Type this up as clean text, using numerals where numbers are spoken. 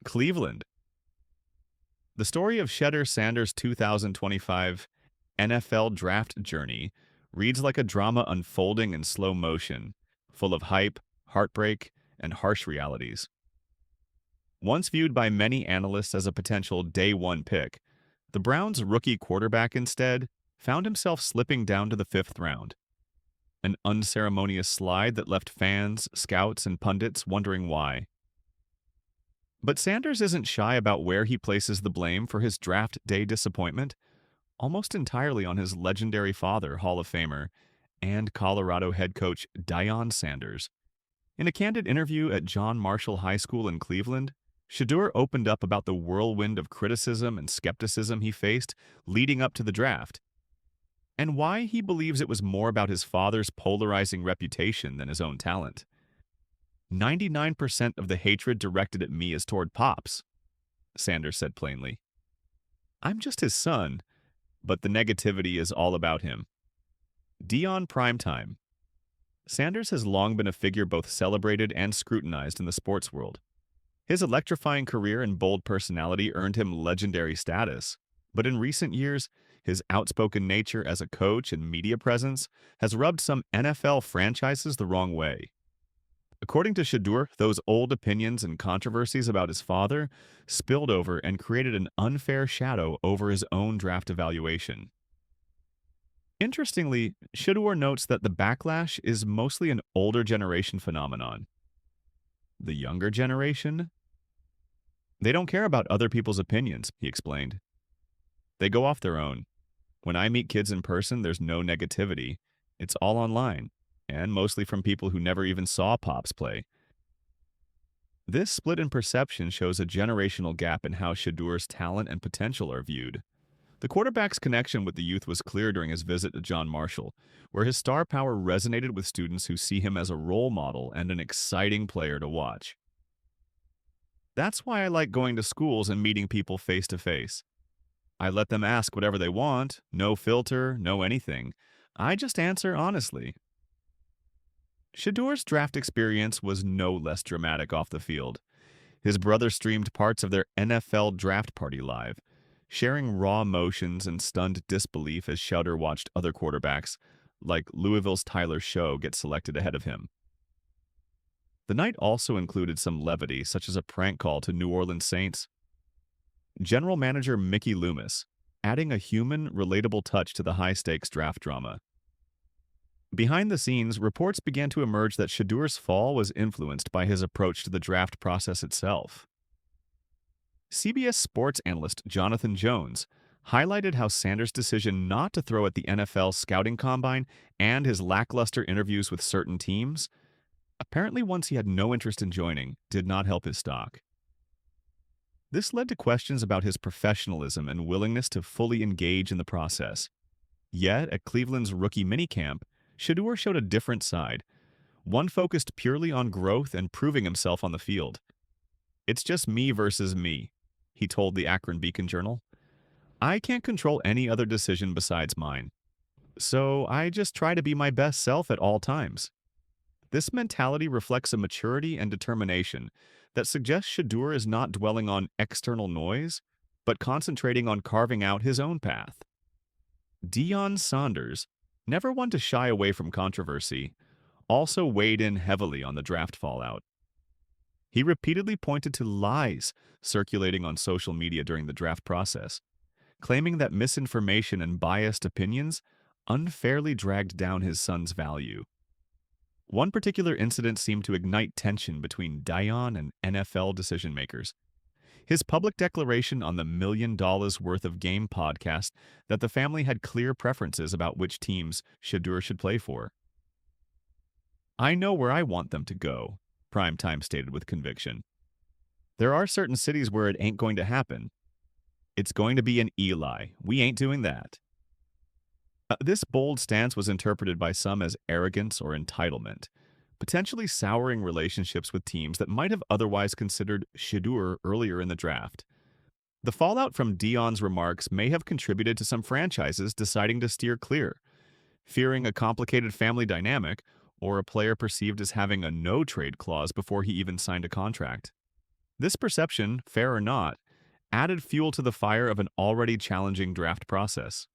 Cleveland. The story of Shedeur Sanders' 2025 NFL draft journey reads like a drama unfolding in slow motion, full of hype, heartbreak, and harsh realities. Once viewed by many analysts as a potential day one pick, the Browns' rookie quarterback instead found himself slipping down to the fifth round. An unceremonious slide that left fans, scouts, and pundits wondering why. But Sanders isn't shy about where he places the blame for his draft day disappointment, almost entirely on his legendary father, Hall of Famer, and Colorado head coach Deion Sanders. In a candid interview at John Marshall High School in Cleveland, Shedeur opened up about the whirlwind of criticism and skepticism he faced leading up to the draft, and why he believes it was more about his father's polarizing reputation than his own talent. 99% of the hatred directed at me is toward Pops, Sanders said plainly. I'm just his son, but the negativity is all about him. Deion Primetime. Sanders has long been a figure both celebrated and scrutinized in the sports world. His electrifying career and bold personality earned him legendary status, but in recent years, his outspoken nature as a coach and media presence has rubbed some NFL franchises the wrong way. According to Shedeur, those old opinions and controversies about his father spilled over and created an unfair shadow over his own draft evaluation. Interestingly, Shedeur notes that the backlash is mostly an older generation phenomenon. The younger generation? They don't care about other people's opinions, he explained. They go off their own. When I meet kids in person, there's no negativity. It's all online, and mostly from people who never even saw Pops play. This split in perception shows a generational gap in how Shedeur's talent and potential are viewed. The quarterback's connection with the youth was clear during his visit to John Marshall, where his star power resonated with students who see him as a role model and an exciting player to watch. That's why I like going to schools and meeting people face to face. I let them ask whatever they want, no filter, no anything. I just answer honestly. Shedeur's draft experience was no less dramatic off the field. His brother streamed parts of their NFL draft party live, sharing raw emotions and stunned disbelief as Shedeur watched other quarterbacks, like Louisville's Tyler Show, get selected ahead of him. The night also included some levity, such as a prank call to New Orleans Saints. General Manager Mickey Loomis, adding a human, relatable touch to the high-stakes draft drama. Behind the scenes, reports began to emerge that Shedeur's fall was influenced by his approach to the draft process itself. CBS sports analyst Jonathan Jones highlighted how Sanders' decision not to throw at the NFL scouting combine and his lackluster interviews with certain teams, apparently ones he had no interest in joining, did not help his stock. This led to questions about his professionalism and willingness to fully engage in the process. Yet, at Cleveland's rookie minicamp, Shedeur showed a different side, one focused purely on growth and proving himself on the field. It's just me versus me, he told the Akron Beacon-Journal. I can't control any other decision besides mine, so I just try to be my best self at all times. This mentality reflects a maturity and determination that suggests Shedeur is not dwelling on external noise, but concentrating on carving out his own path. Deion Sanders, never one to shy away from controversy, also weighed in heavily on the draft fallout. He repeatedly pointed to lies circulating on social media during the draft process, claiming that misinformation and biased opinions unfairly dragged down his son's value. One particular incident seemed to ignite tension between Deion and NFL decision-makers. His public declaration on the $1 Million Worth of Game podcast that the family had clear preferences about which teams Shedeur should play for. I know where I want them to go, Primetime stated with conviction. There are certain cities where it ain't going to happen. It's going to be an Eli. We ain't doing that. This bold stance was interpreted by some as arrogance or entitlement, potentially souring relationships with teams that might have otherwise considered Shedeur earlier in the draft. The fallout from Deion's remarks may have contributed to some franchises deciding to steer clear, fearing a complicated family dynamic or a player perceived as having a no-trade clause before he even signed a contract. This perception, fair or not, added fuel to the fire of an already challenging draft process.